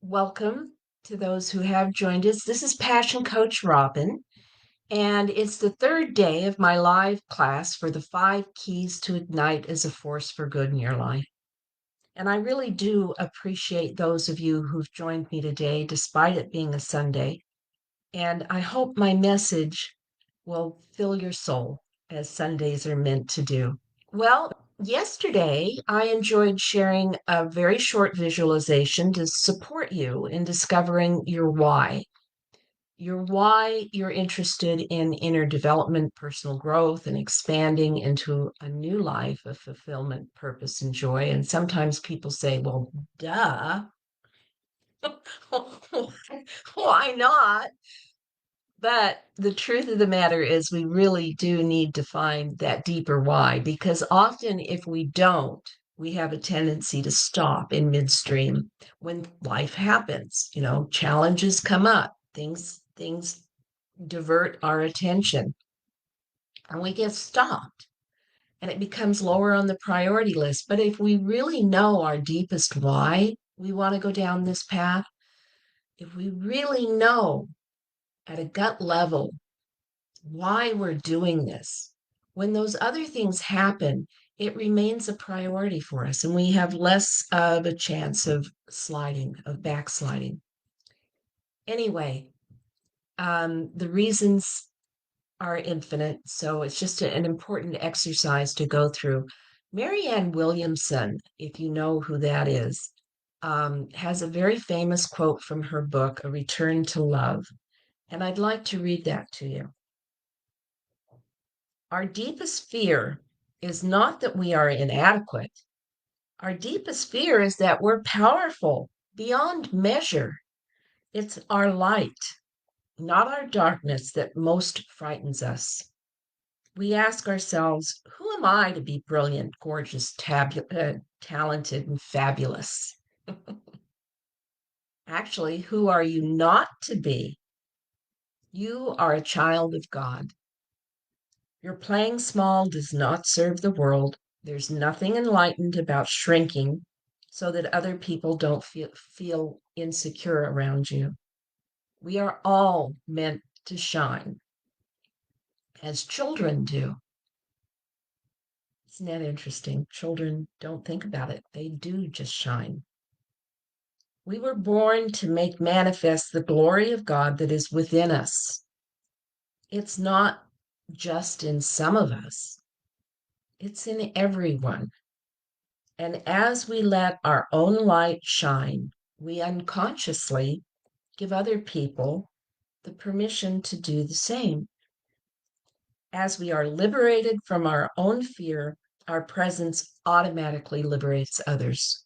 Welcome to those who have joined us. This is Passion Coach Robin, and it's the third day of my live class for the 5 keys to ignite as a force for good in your life. And I really do appreciate those of you who've joined me today, despite it being a Sunday. And I hope my message will fill your soul as Sundays are meant to do. Well, yesterday I enjoyed sharing a very short visualization to support you in discovering your why. Your why you're interested in inner development, personal growth, and expanding into a new life of fulfillment, purpose, and joy. And sometimes people say, well, duh, why not? But the truth of the matter is, we really do need to find that deeper why, because often if we don't, we have a tendency to stop in midstream when life happens. Challenges come up, things divert our attention, and we get stopped, and it becomes lower on the priority list. But if we really know our deepest why we want to go down this path, if we really know at a gut level why we're doing this. When those other things happen, it remains a priority for us, and we have less of a chance of backsliding. Anyway, the reasons are infinite, so it's just an important exercise to go through. Marianne Williamson, if you know who that is, has a very famous quote from her book, A Return to Love, and I'd like to read that to you. Our deepest fear is not that we are inadequate. Our deepest fear is that we're powerful beyond measure. It's our light, not our darkness, that most frightens us. We ask ourselves, who am I to be brilliant, gorgeous, talented, and fabulous? Actually, who are you not to be? You are a child of God. Your playing small does not serve the world. There's nothing enlightened about shrinking so that other people don't feel insecure around you. We are all meant to shine as children do. Isn't that interesting? Children don't think about it, they do just shine. We were born to make manifest the glory of God that is within us. It's not just in some of us, it's in everyone. And as we let our own light shine, we unconsciously give other people the permission to do the same. As we are liberated from our own fear, our presence automatically liberates others.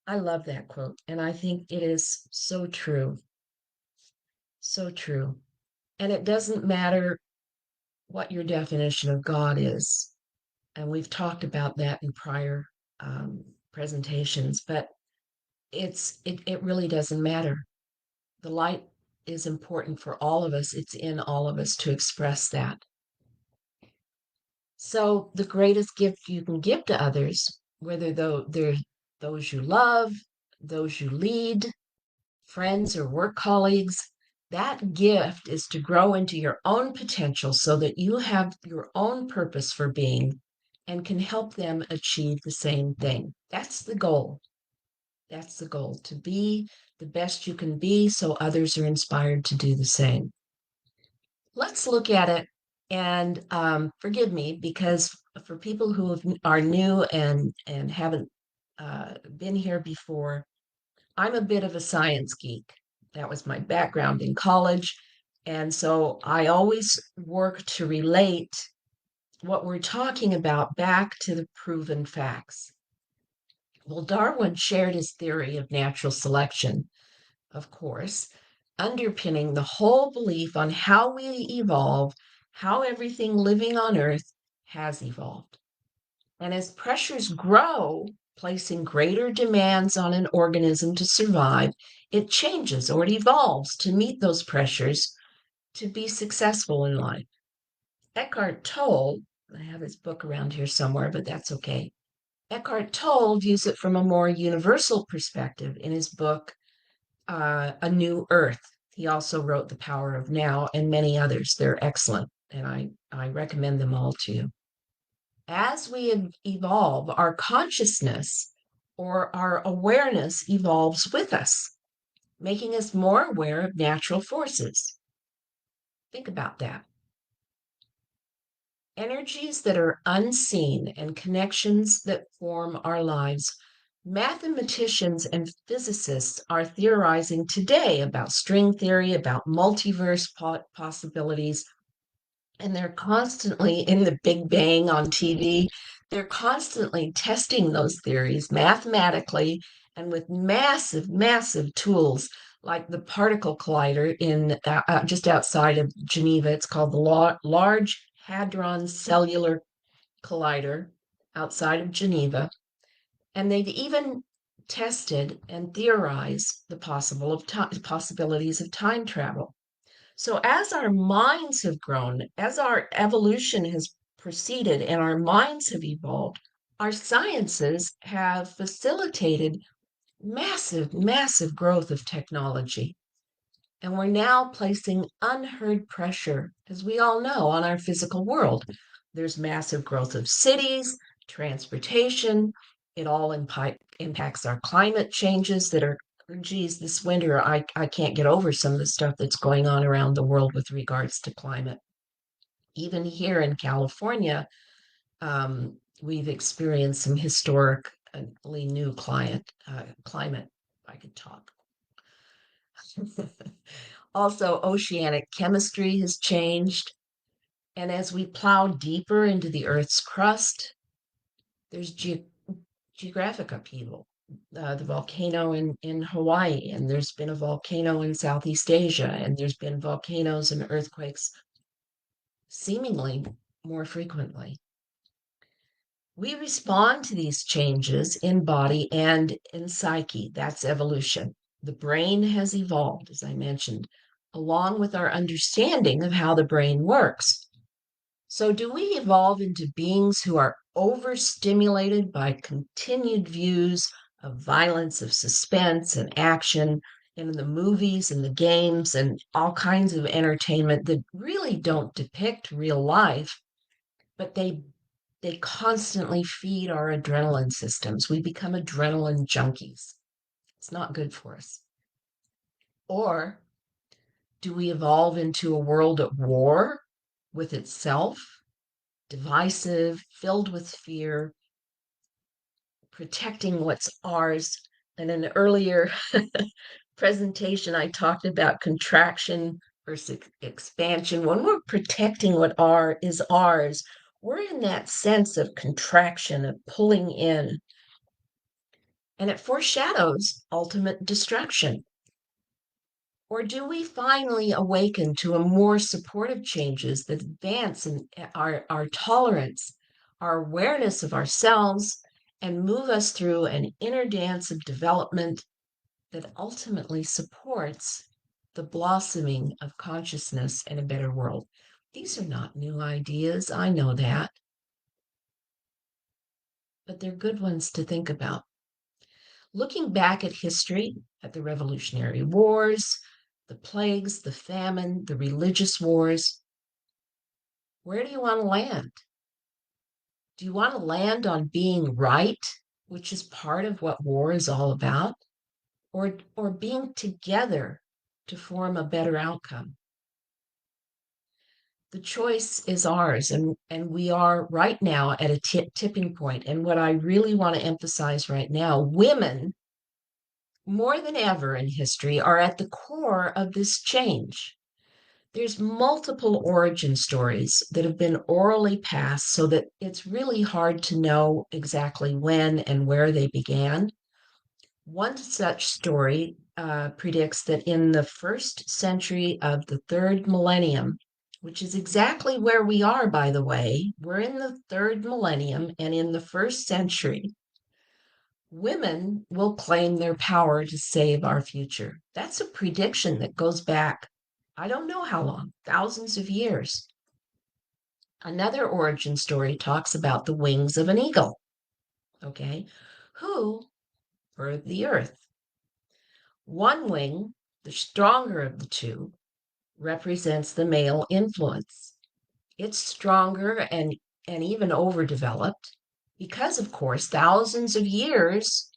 I love that quote, and I think it is so true. So true. And it doesn't matter what your definition of God is. And we've talked about that in prior presentations, but it really doesn't matter. The light is important for all of us. It's in all of us to express that. So the greatest gift you can give to others, whether they're those you love, those you lead, friends or work colleagues, that gift is to grow into your own potential so that you have your own purpose for being and can help them achieve the same thing. That's the goal. That's the goal, to be the best you can be so others are inspired to do the same. Let's look at it, and forgive me, because for people who are new and haven't been here before, I'm a bit of a science geek. That was my background in college. And so I always work to relate what we're talking about back to the proven facts. Well, Darwin shared his theory of natural selection, of course, underpinning the whole belief on how we evolve, how everything living on Earth has evolved. And as pressures grow, placing greater demands on an organism to survive, it changes or it evolves to meet those pressures to be successful in life. Eckhart Tolle, I have his book around here somewhere, but that's okay. Eckhart Tolle views it from a more universal perspective in his book, A New Earth. He also wrote The Power of Now and many others. They're excellent, and I recommend them all to you. As we evolve, our consciousness or our awareness evolves with us, making us more aware of natural forces. Think about that. Energies that are unseen and connections that form our lives. Mathematicians and physicists are theorizing today about string theory, about multiverse possibilities, and they're constantly in the Big Bang on TV. They're constantly testing those theories mathematically and with massive, massive tools like the particle collider in just outside of Geneva. It's called the Large Hadron Cellular Collider outside of Geneva. And they've even tested and theorized the possibilities of time travel. So, as our minds have grown, as our evolution has proceeded and our minds have evolved, our sciences have facilitated massive, massive growth of technology. And we're now placing unheard pressure, as we all know, on our physical world. There's massive growth of cities, transportation. It all impacts our climate changes that are, geez, this winter, I can't get over some of the stuff that's going on around the world with regards to climate. Even here in California, we've experienced some historically new climate. I could talk. Also, oceanic chemistry has changed. And as we plow deeper into the Earth's crust, there's geographic upheaval. The volcano in Hawaii, and there's been a volcano in Southeast Asia, and there's been volcanoes and earthquakes seemingly more frequently. We respond to these changes in body and in psyche. That's evolution. The brain has evolved, as I mentioned, along with our understanding of how the brain works. So, do we evolve into beings who are overstimulated by continued views of violence, of suspense and action in the movies and the games and all kinds of entertainment that really don't depict real life, but they constantly feed our adrenaline systems. We become adrenaline junkies. It's not good for us. Or do we evolve into a world at war with itself, divisive, filled with fear, protecting what's ours? In an earlier presentation, I talked about contraction versus expansion. When we're protecting what is ours, we're in that sense of contraction, of pulling in, and it foreshadows ultimate destruction. Or do we finally awaken to a more supportive changes that advance in our tolerance, our awareness of ourselves, and move us through an inner dance of development that ultimately supports the blossoming of consciousness and a better world? These are not new ideas, I know that, but they're good ones to think about. Looking back at history, at the Revolutionary Wars, the plagues, the famine, the religious wars, where do you want to land? Do you want to land on being right, which is part of what war is all about, or being together to form a better outcome? The choice is ours, and we are right now at a tipping point. And what I really want to emphasize right now, women more than ever in history are at the core of this change. There's multiple origin stories that have been orally passed so that it's really hard to know exactly when and where they began. One such story predicts that in the first century of the third millennium, which is exactly where we are, by the way, we're in the third millennium, and in the first century, women will claim their power to save our future. That's a prediction that goes back, I don't know how long, thousands of years. Another origin story talks about the wings of an eagle. okay, who birthed the earth. One wing, the stronger of the two, represents the male influence. It's stronger and even overdeveloped because, of course, thousands of years,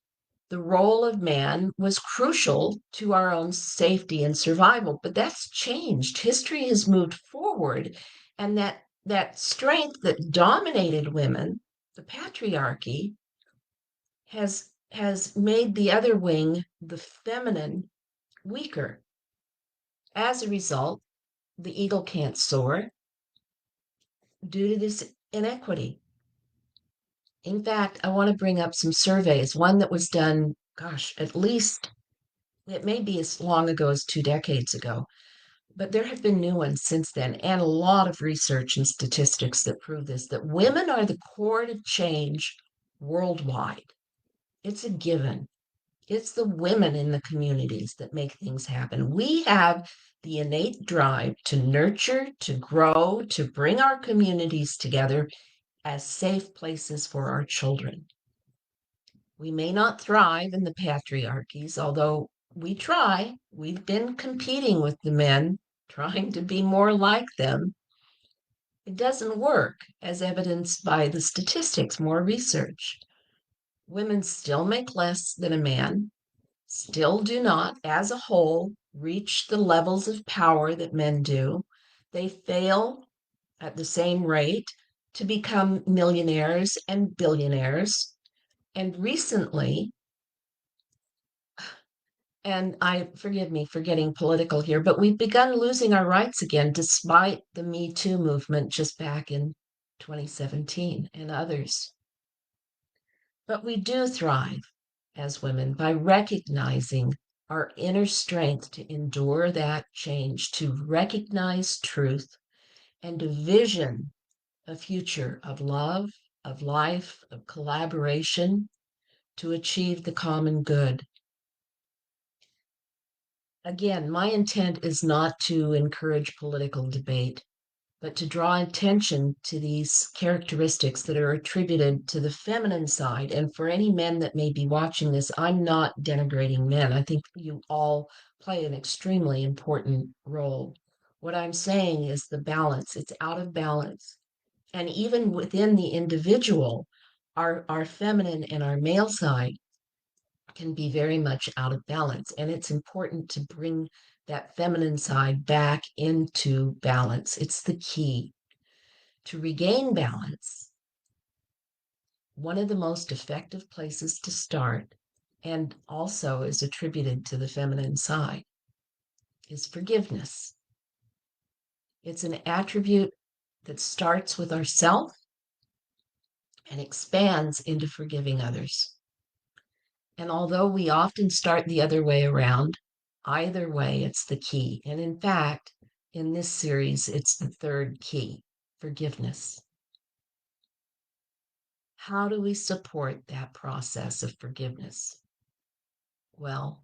the role of man was crucial to our own safety and survival. But that's changed. History has moved forward, and that strength that dominated women, the patriarchy, has made the other wing, the feminine, weaker. As a result, the eagle can't soar due to this inequity. In fact, I want to bring up some surveys. One that was done, gosh, at least it may be as long ago as 2 decades ago, but there have been new ones since then, and a lot of research and statistics that prove this, that women are the core to change worldwide. It's a given. It's the women in the communities that make things happen. We have the innate drive to nurture, to grow, to bring our communities together as safe places for our children. We may not thrive in the patriarchies, although we try. We've been competing with the men, trying to be more like them. It doesn't work, as evidenced by the statistics, more research. Women still make less than a man, still do not, as a whole, reach the levels of power that men do. They fail at the same rate to become millionaires and billionaires. And recently, and I forgive me for getting political here, but we've begun losing our rights again despite the Me Too movement just back in 2017 and others. But we do thrive as women by recognizing our inner strength to endure that change, to recognize truth, and to vision a future of love, of life, of collaboration to achieve the common good. Again, my intent is not to encourage political debate, but to draw attention to these characteristics that are attributed to the feminine side. And for any men that may be watching this, I'm not denigrating men. I think you all play an extremely important role. What I'm saying is the balance, it's out of balance. And even within the individual, our feminine and our male side can be very much out of balance. And it's important to bring that feminine side back into balance. It's the key to regain balance. One of the most effective places to start, and also is attributed to the feminine side, is forgiveness. It's an attribute that starts with ourself and expands into forgiving others. And although we often start the other way around, either way, it's the key. And in fact, in this series, it's the third key, forgiveness. How do we support that process of forgiveness? Well,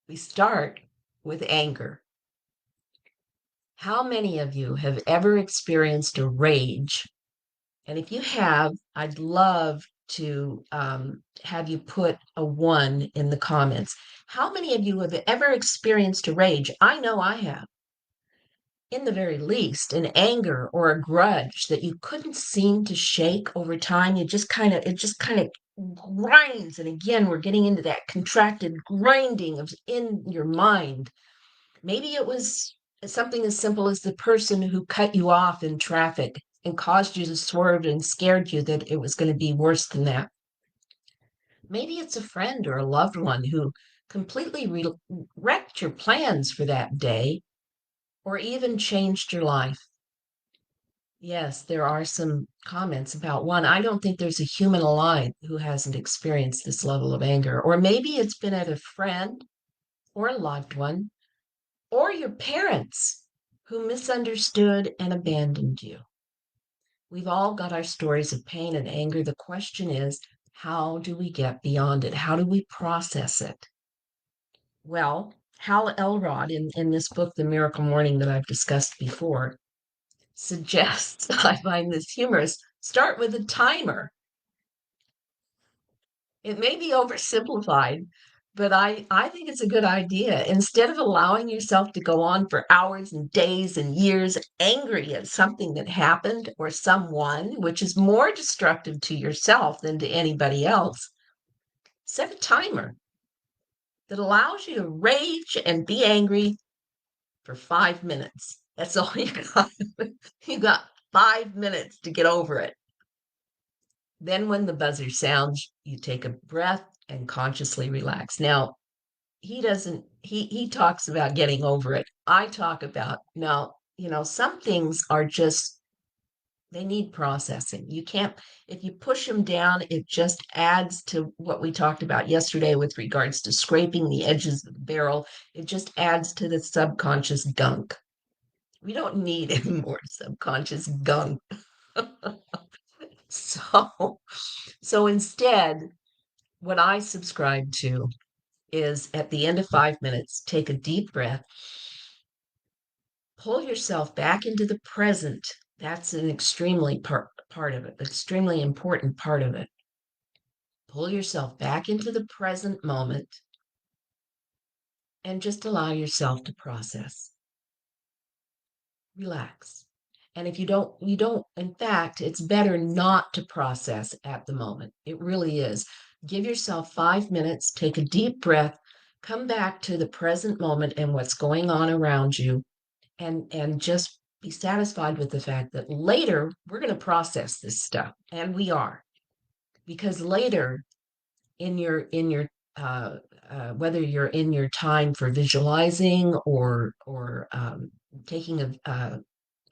we start with anger. How many of you have ever experienced a rage? And if you have, I'd love to have you put a 1 in the comments. How many of you have ever experienced a rage? I know I have. In the very least, an anger or a grudge that you couldn't seem to shake over time. It just kind of grinds. And again, we're getting into that contracted grinding of in your mind. Maybe it was something as simple as the person who cut you off in traffic and caused you to swerve and scared you that it was going to be worse than that. Maybe it's a friend or a loved one who completely wrecked your plans for that day or even changed your life. Yes, there are some comments about one. I don't think there's a human alive who hasn't experienced this level of anger. Or maybe it's been at a friend or a loved one or your parents who misunderstood and abandoned you. We've all got our stories of pain and anger. The question is, how do we get beyond it? How do we process it? Well, Hal Elrod in this book, The Miracle Morning, that I've discussed before, suggests, I find this humorous, start with a timer. It may be oversimplified, but I think it's a good idea. Instead of allowing yourself to go on for hours and days and years angry at something that happened or someone, which is more destructive to yourself than to anybody else, set a timer that allows you to rage and be angry for 5 minutes. That's all you got. You got 5 minutes to get over it. Then, when the buzzer sounds, you take a breath and consciously relax. Now, he talks about getting over it. I talk about now, some things are just they need processing. You can't, if you push them down, it just adds to what we talked about yesterday with regards to scraping the edges of the barrel. It just adds to the subconscious gunk. We don't need any more subconscious gunk. So, so instead, what I subscribe to is at the end of 5 minutes, take a deep breath, pull yourself back into the present. That's an extremely part of it, extremely important part of it. Pull yourself back into the present moment and just allow yourself to process. Relax. And if in fact, it's better not to process at the moment. It really is. Give yourself 5 minutes, take a deep breath, come back to the present moment and what's going on around you, and just be satisfied with the fact that later we're going to process this stuff. And we are. Because later in your whether you're in your time for visualizing or taking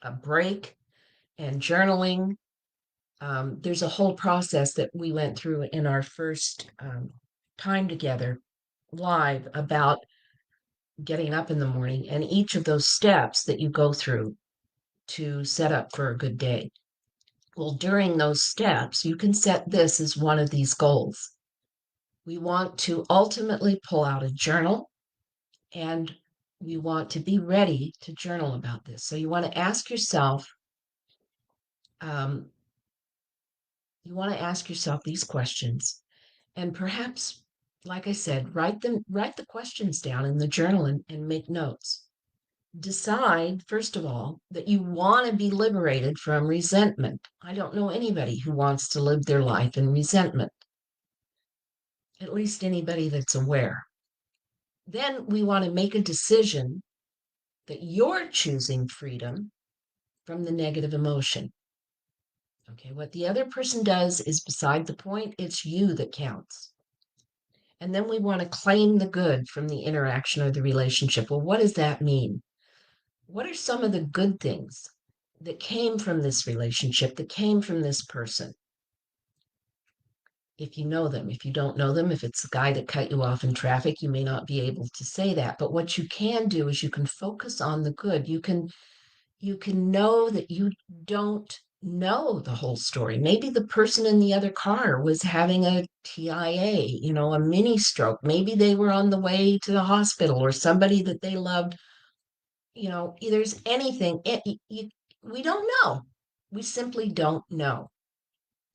a break and journaling. There's a whole process that we went through in our first time together live about getting up in the morning and each of those steps that you go through to set up for a good day. Well, during those steps, you can set this as one of these goals. We want to ultimately pull out a journal and we want to be ready to journal about this. So um, you want to ask yourself these questions and perhaps, like I said, write the questions down in the journal and make notes. Decide, first of all, that you want to be liberated from resentment. I don't know anybody who wants to live their life in resentment, at least anybody that's aware. Then we want to make a decision that you're choosing freedom from the negative emotion. Okay, what the other person does is beside the point, it's you that counts. And then we want to claim the good from the interaction or the relationship. Well, what does that mean? What are some of the good things that came from this relationship, that came from this person? If you know them, if you don't know them, if it's the guy that cut you off in traffic, you may not be able to say that. But what you can do is you can focus on the good. You can know that you don't know the whole story. Maybe the person in the other car was having a TIA, a mini stroke. Maybe they were on the way to the hospital or somebody that they loved, there's anything. We don't know. We simply don't know.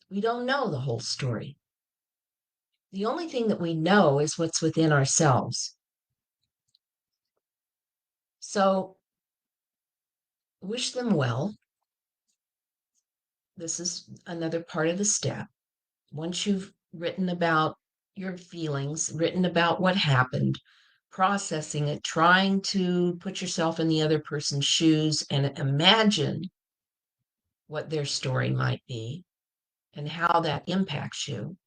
We don't know the whole story. The only thing that we know is what's within ourselves. So wish them well. This is another part of the step. Once you've written about your feelings, written about what happened, processing it, trying to put yourself in the other person's shoes and imagine what their story might be and how that impacts you,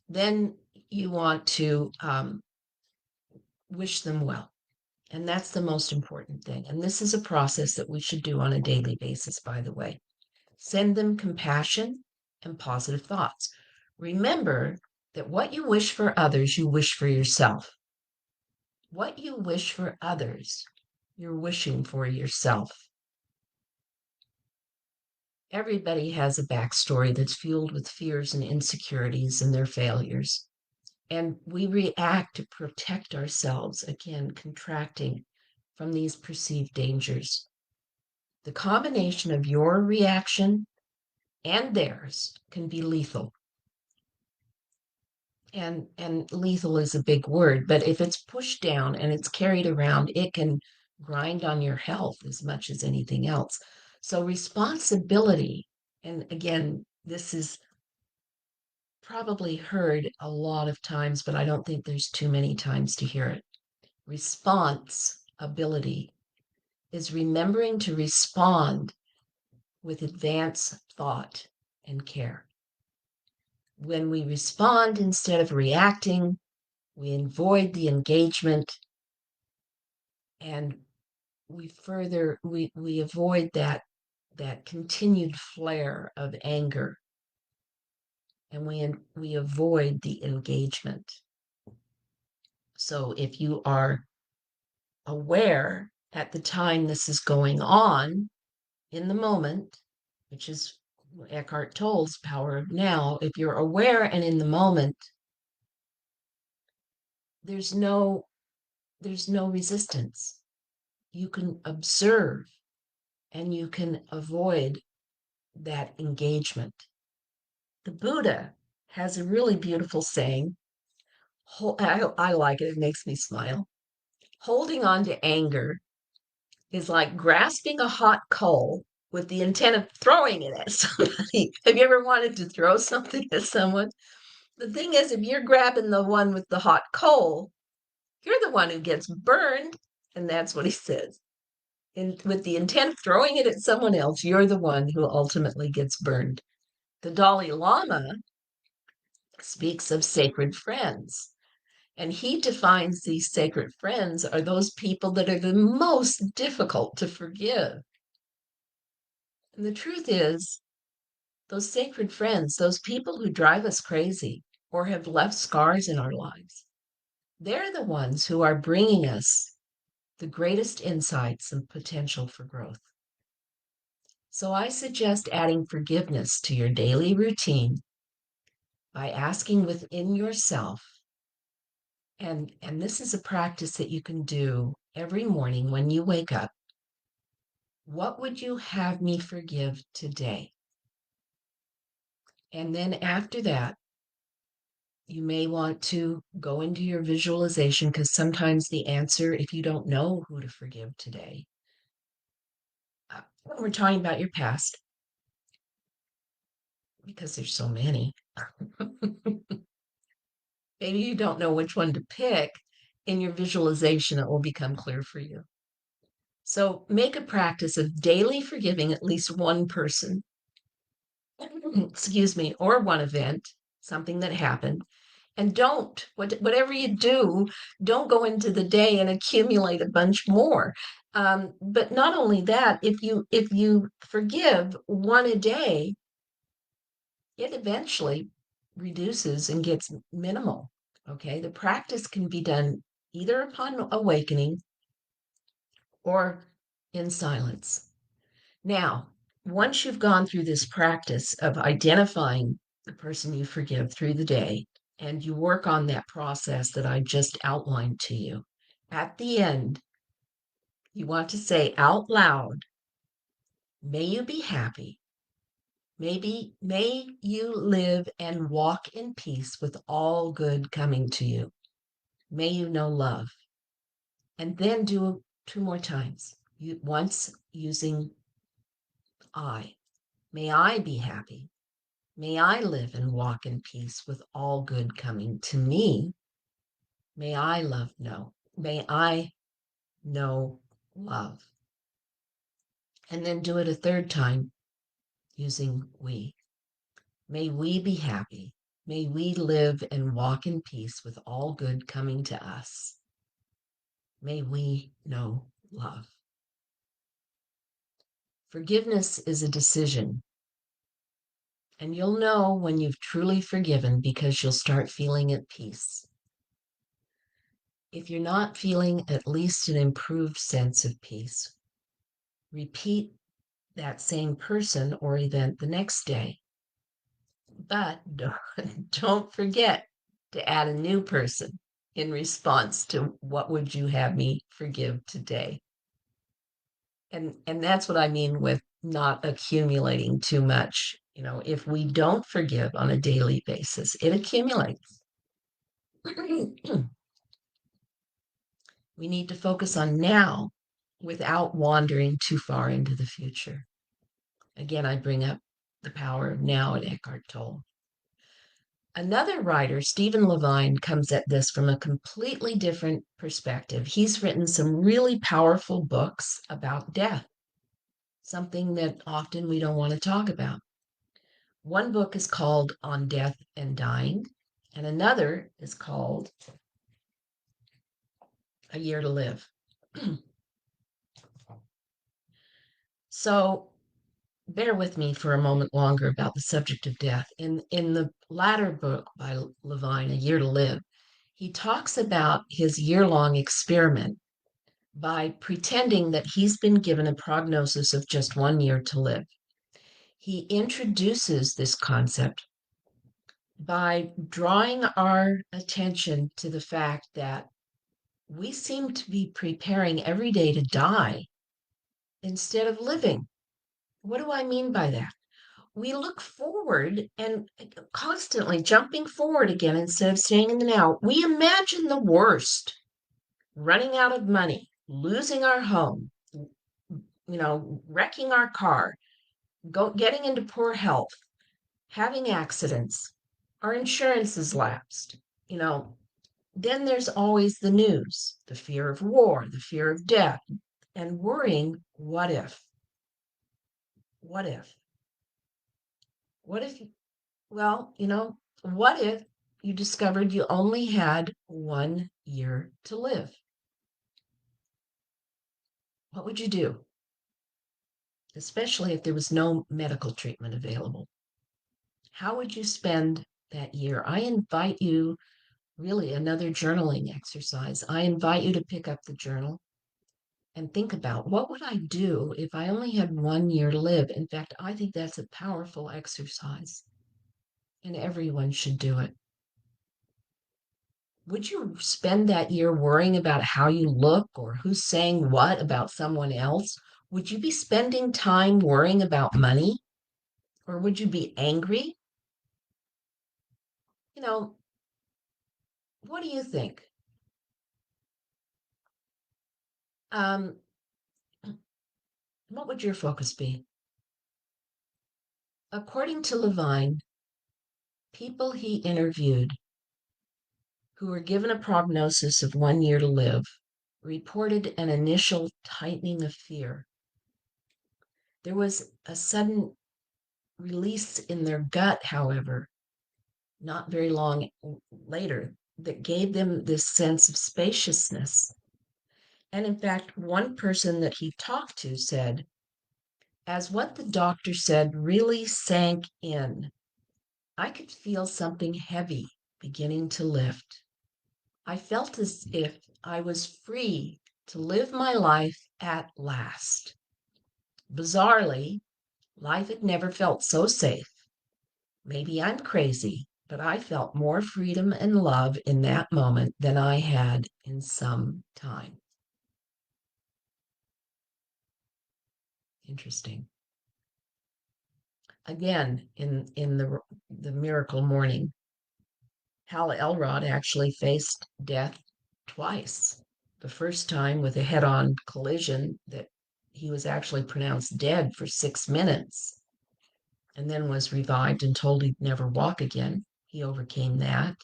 then you want to wish them well. And that's the most important thing. And this is a process that we should do on a daily basis, by the way. Send them compassion and positive thoughts. Remember that what you wish for others, you wish for yourself. What you wish for others, you're wishing for yourself. Everybody has a backstory that's fueled with fears and insecurities and their failures. And we react to protect ourselves, again, contracting from these perceived dangers. The combination of your reaction and theirs can be lethal. and lethal is a big word, but if it's pushed down and it's carried around, it can grind on your health as much as anything else. So responsibility, and again, this is probably heard a lot of times, but I don't think there's too many times to hear it. Response ability is remembering to respond with advanced thought and care. When we respond instead of reacting, we avoid the engagement, and we avoid that continued flare of anger, and we avoid the engagement. So if you are aware at the time this is going on in the moment, which is Eckhart Tolle's power of now, if you're aware and in the moment, there's no there's no resistance. You can observe and you can avoid that engagement. The Buddha has a really beautiful saying. I like it, it makes me smile. Holding on to anger is like grasping a hot coal with the intent of throwing it at somebody. Have you ever wanted to throw something at someone? The thing is, if you're grabbing the one with the hot coal, you're the one who gets burned. And that's what he says. With the intent of throwing it at someone else, you're the one who ultimately gets burned. The Dalai Lama speaks of sacred friends. And he defines these sacred friends are those people that are the most difficult to forgive. And the truth is, those sacred friends, those people who drive us crazy or have left scars in our lives, they're the ones who are bringing us the greatest insights and potential for growth. So I suggest adding forgiveness to your daily routine by asking within yourself, and this is a practice that you can do every morning when you wake up. What would you have me forgive today? And then after that, you may want to go into your visualization, because sometimes the answer, if you don't know who to forgive today, we're talking about your past because there's so many. Maybe you don't know which one to pick. In your visualization, it will become clear for you. So make a practice of daily forgiving at least one person, excuse me, or one event, something that happened. And whatever you do, don't go into the day and accumulate a bunch more. But not only that, if you forgive one a day, it eventually reduces and gets minimal. Okay, the practice can be done either upon awakening or in silence. Now, once you've gone through this practice of identifying the person you forgive through the day, and you work on that process that I just outlined to you, at the end, you want to say out loud, may you be happy. May you live and walk in peace with all good coming to you. May you know love. And then do two more times. Once using I. May I be happy. May I live and walk in peace with all good coming to me. May I May I know love. And then do it a third time using we. May we be happy. May we live and walk in peace with all good coming to us. May we know love. Forgiveness is a decision. And you'll know when you've truly forgiven because you'll start feeling at peace. If you're not feeling at least an improved sense of peace, repeat that same person or event the next day. But don't forget to add a new person in response to what would you have me forgive today. And that's what I mean with not accumulating too much. If we don't forgive on a daily basis, it accumulates. We need to focus on now without wandering too far into the future. Again, I bring up The Power of Now and Eckhart Tolle. Another writer, Stephen Levine, comes at this from a completely different perspective. He's written some really powerful books about death, something that often we don't want to talk about. One book is called On Death and Dying, and another is called A Year to Live. So bear with me for a moment longer about the subject of death. In the latter book by Levine, A Year to Live, he talks about his year-long experiment by pretending that he's been given a prognosis of just 1 year to live. He introduces this concept by drawing our attention to the fact that we seem to be preparing every day to die instead of living. What do I mean by that? We look forward and constantly jumping forward again instead of staying in the now. We imagine the worst: running out of money, losing our home, wrecking our car, getting into poor health, having accidents, our insurance is lapsed. You know, then there's always the news, the fear of war, the fear of death, and worrying, what if? What if? What if, what if you discovered you only had 1 year to live? What would you do? Especially if there was no medical treatment available. How would you spend that year? I invite you, really, another journaling exercise. I invite you to pick up the journal and think about, what would I do if I only had 1 year to live? In fact, I think that's a powerful exercise, and everyone should do it. Would you spend that year worrying about how you look or who's saying what about someone else? Would you be spending time worrying about money? Or would you be angry? You know, what do you think? Um, what would your focus be? According to Levine, people he interviewed who were given a prognosis of 1 year to live reported an initial tightening of fear. There was a sudden release in their gut, however, not very long later, that gave them this sense of spaciousness. And in fact, one person that he talked to said, as what the doctor said really sank in, I could feel something heavy beginning to lift. I felt as if I was free to live my life at last. Bizarrely, life had never felt so safe. Maybe I'm crazy, but I felt more freedom and love in that moment than I had in some time. Interesting. Again, in the Miracle Morning, Hal Elrod actually faced death twice. The first time with a head-on collision that he was actually pronounced dead for 6 minutes, and then was revived and told he'd never walk again. He overcame that.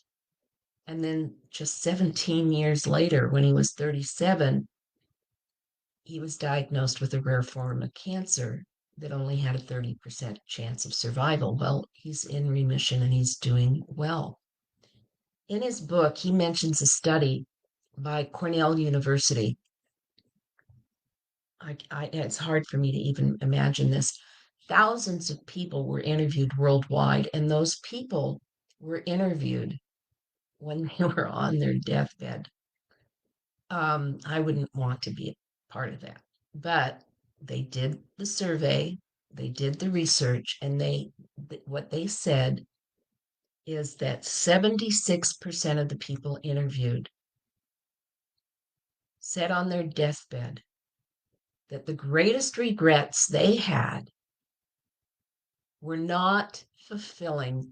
And then just 17 years later, when he was 37, he was diagnosed with a rare form of cancer that only had a 30% chance of survival. Well, he's in remission and he's doing well. In his book, he mentions a study by Cornell University. It's hard for me to even imagine this. Thousands of people were interviewed worldwide, and those people were interviewed when they were on their deathbed. I wouldn't want to be a part of that, but they did the survey, they did the research, and what they said is that 76% of the people interviewed said on their deathbed that the greatest regrets they had were not fulfilling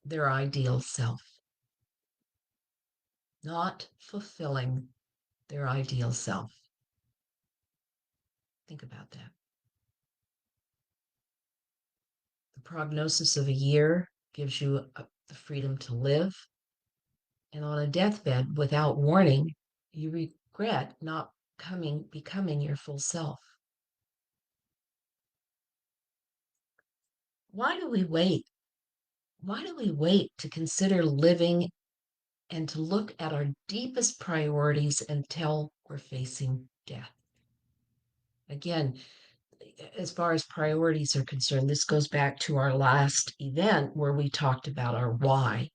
their ideal self. not fulfilling their ideal self. Think about that. The prognosis of a year gives you the freedom to live. And on a deathbed, without warning, you regret not becoming your full self. Why do we wait? Why do we wait to consider living and to look at our deepest priorities until we're facing death? Again, as far as priorities are concerned, this goes back to our last event where we talked about our why.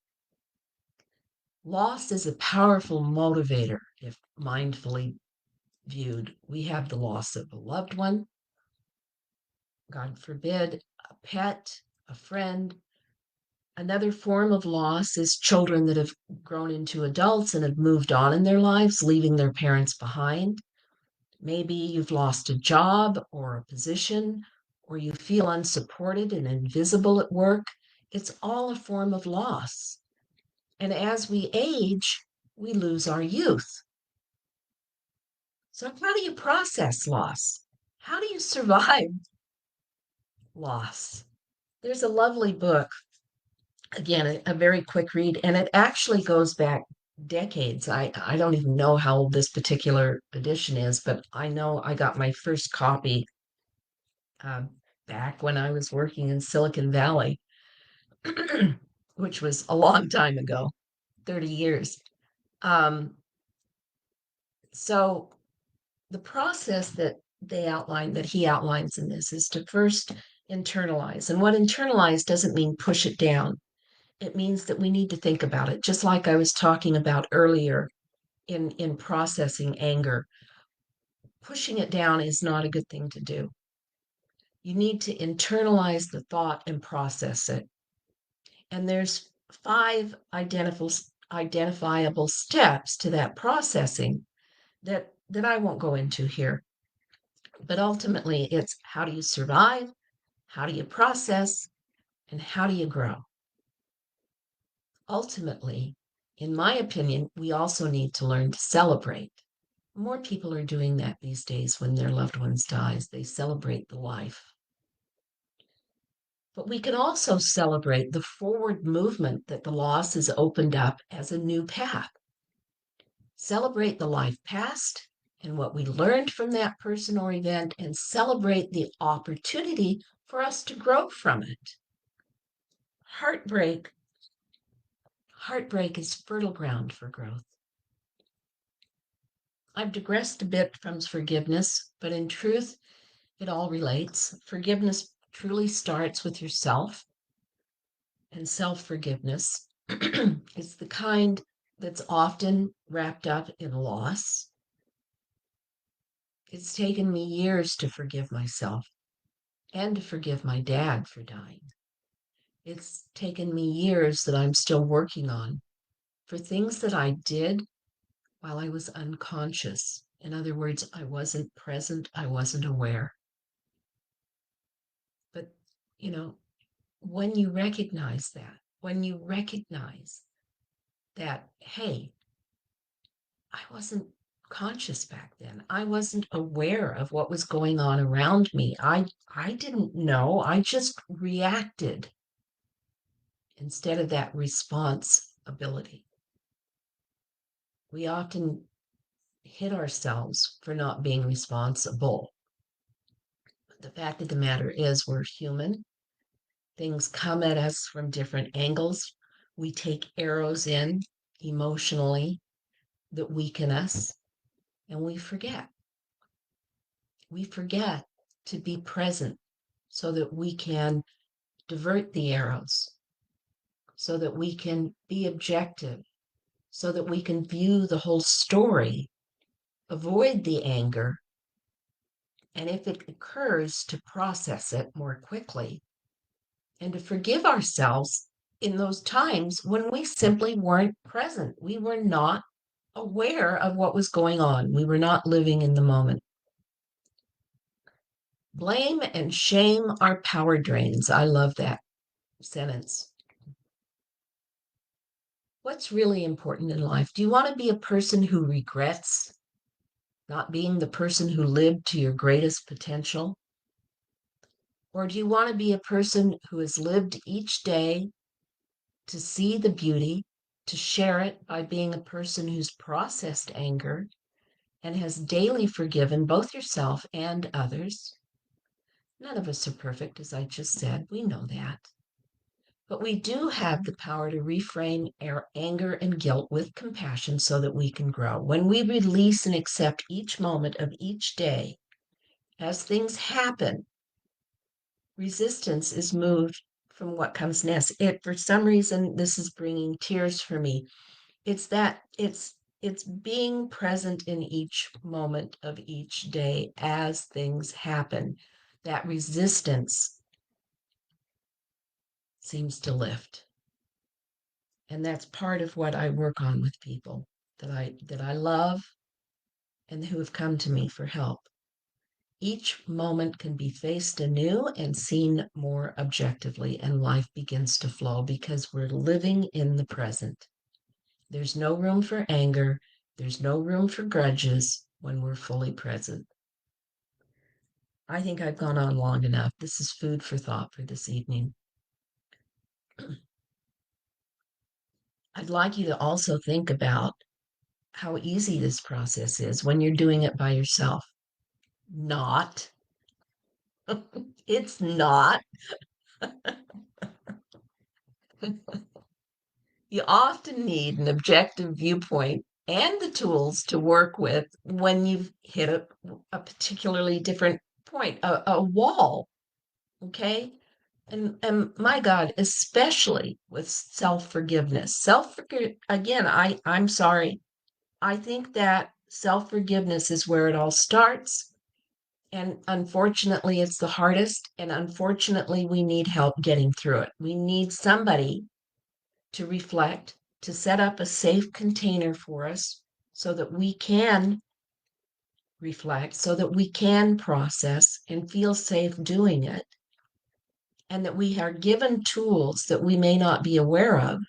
Loss is a powerful motivator if mindfully viewed. We have the loss of a loved one, God forbid, a pet, a friend. Another form of loss is children that have grown into adults and have moved on in their lives, leaving their parents behind. Maybe you've lost a job or a position, or you feel unsupported and invisible at work. It's all a form of loss. And as we age, we lose our youth. So, how do you process loss? How do you survive loss? There's a lovely book, again, a very quick read, and it actually goes back decades. I don't even know how old this particular edition is, but I know I got my first copy uh, back when I was working in Silicon Valley, which was a long time ago, 30 years. Um, so the process that he outlines in this is to first internalize. And what internalize doesn't mean push it down. It means that we need to think about it, just like I was talking about earlier in processing anger. Pushing it down is not a good thing to do. You need to internalize the thought and process it. And there's 5 identifiable steps to that processing that I won't go into here. But ultimately, it's how do you survive? How do you process? And how do you grow? Ultimately, in my opinion, we also need to learn to celebrate. More people are doing that these days when their loved ones dies. They celebrate the life. But we can also celebrate the forward movement that the loss has opened up as a new path. Celebrate the life past and what we learned from that person or event, and celebrate the opportunity for us to grow from it. Heartbreak Heartbreak is fertile ground for growth. I've digressed a bit from forgiveness, but in truth, it all relates. Forgiveness truly starts with yourself, and self-forgiveness is the kind that's often wrapped up in loss. It's taken me years to forgive myself and to forgive my dad for dying. It's taken me years that I'm still working on for things that I did while I was unconscious. In other words, I wasn't present, I wasn't aware. But, you know, when you recognize that, when you recognize that, hey, I wasn't conscious back then. I wasn't aware of what was going on around me. I didn't know. I just reacted instead of that response ability. We often hit ourselves for not being responsible. But the fact of the matter is, we're human. Things come at us from different angles. We take arrows in emotionally that weaken us, and we forget. We forget to be present so that we can divert the arrows, so that we can be objective, so that we can view the whole story, avoid the anger, and if it occurs, to process it more quickly and to forgive ourselves in those times when we simply weren't present. We were not aware of what was going on. We were not living in the moment. Blame and shame are power drains. I love that sentence. What's really important in life? Do you want to be a person who regrets not being the person who lived to your greatest potential? Or do you want to be a person who has lived each day to see the beauty, to share it by being a person who's processed anger and has daily forgiven both yourself and others? None of us are perfect, as I just said. We know that. But we do have the power to reframe our anger and guilt with compassion so that we can grow. When we release and accept each moment of each day, as things happen, resistance is moved from what comes next. For some reason, this is bringing tears for me. It's that it's being present in each moment of each day as things happen. That resistance seems to lift. And that's part of what I work on with people that I love and who have come to me for help. Each moment can be faced anew and seen more objectively, and life begins to flow because we're living in the present. There's no room for anger, there's no room for grudges when we're fully present. I think I've gone on long enough. This is food for thought for this evening. I'd like you to also think about how easy this process is when you're doing it by yourself. Not. It's not. You often need an objective viewpoint and the tools to work with when you've hit a particularly different point, a wall. Okay. And my God, especially with self-forgiveness. Again, I'm sorry. I think that self-forgiveness is where it all starts. And unfortunately, it's the hardest. And unfortunately, we need help getting through it. We need somebody to reflect, to set up a safe container for us so that we can reflect, so that we can process and feel safe doing it, and that we are given tools that we may not be aware of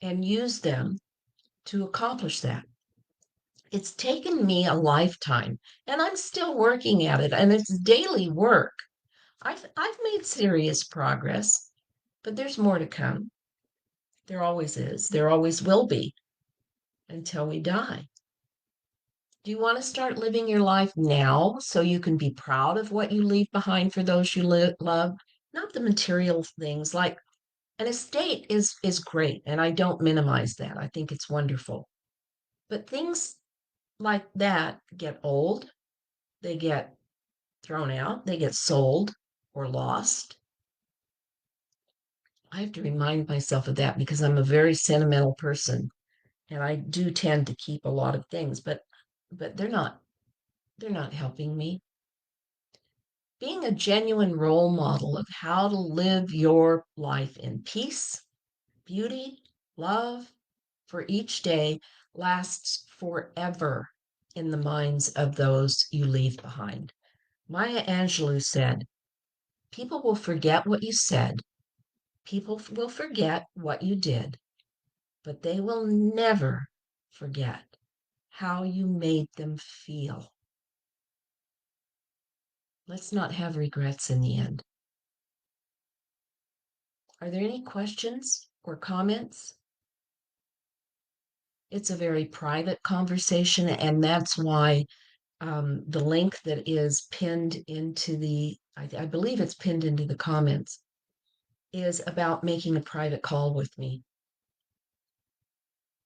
and use them to accomplish that. It's taken me a lifetime and I'm still working at it, and it's daily work. I've made serious progress, but there's more to come. There always is. There always will be until we die. Do you want to start living your life now so you can be proud of what you leave behind for those you love? Not the material things. Like an estate is great, and I don't minimize that. I think it's wonderful. But things like that get old, they get thrown out, they get sold or lost. I have to remind myself of that because I'm a very sentimental person and I do tend to keep a lot of things, but they're not helping me. Being a genuine role model of how to live your life in peace, beauty, love for each day lasts forever in the minds of those you leave behind. Maya Angelou said, people will forget what you said, people will forget what you did, but they will never forget how you made them feel. Let's not have regrets in the end. Are there any questions or comments? It's a very private conversation, and that's why the link that is pinned into I believe it's pinned into the comments, is about making a private call with me.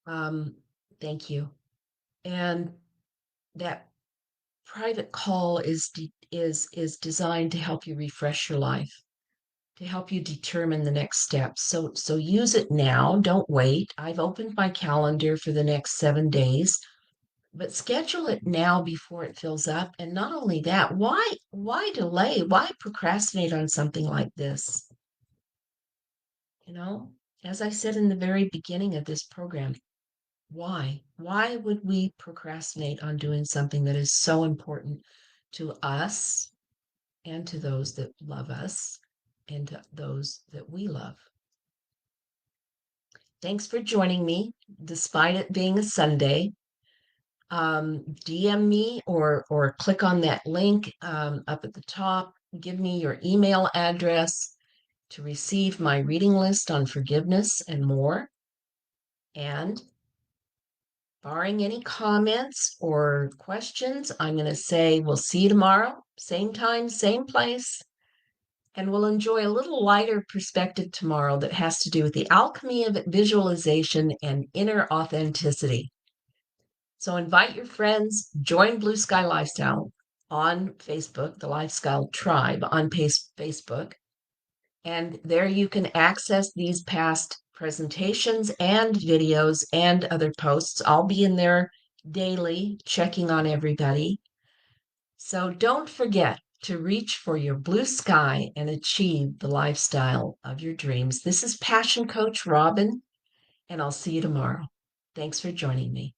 Um, thank you. And that private call is designed to help you refresh your life, to help you determine the next steps. So use it now. Don't wait. I've opened my calendar for the next 7 days, but schedule it now before it fills up. And not only that, why delay? Why procrastinate on something like this? You know, as I said in the very beginning of this program, why? Why would we procrastinate on doing something that is so important to us and to those that love us and to those that we love? Thanks for joining me, despite it being a Sunday. DM me or click on that link up at the top. Give me your email address to receive my reading list on forgiveness and more. And barring any comments or questions, I'm going to say we'll see you tomorrow, same time, same place. And we'll enjoy a little lighter perspective tomorrow that has to do with the alchemy of visualization and inner authenticity. So invite your friends, join Blue Sky Lifestyle on Facebook, the Lifestyle Tribe on Facebook. And there you can access these past presentations and videos and other posts. I'll be in there daily checking on everybody. So don't forget to reach for your blue sky and achieve the lifestyle of your dreams. This is Passion Coach Robin, and I'll see you tomorrow. Thanks for joining me.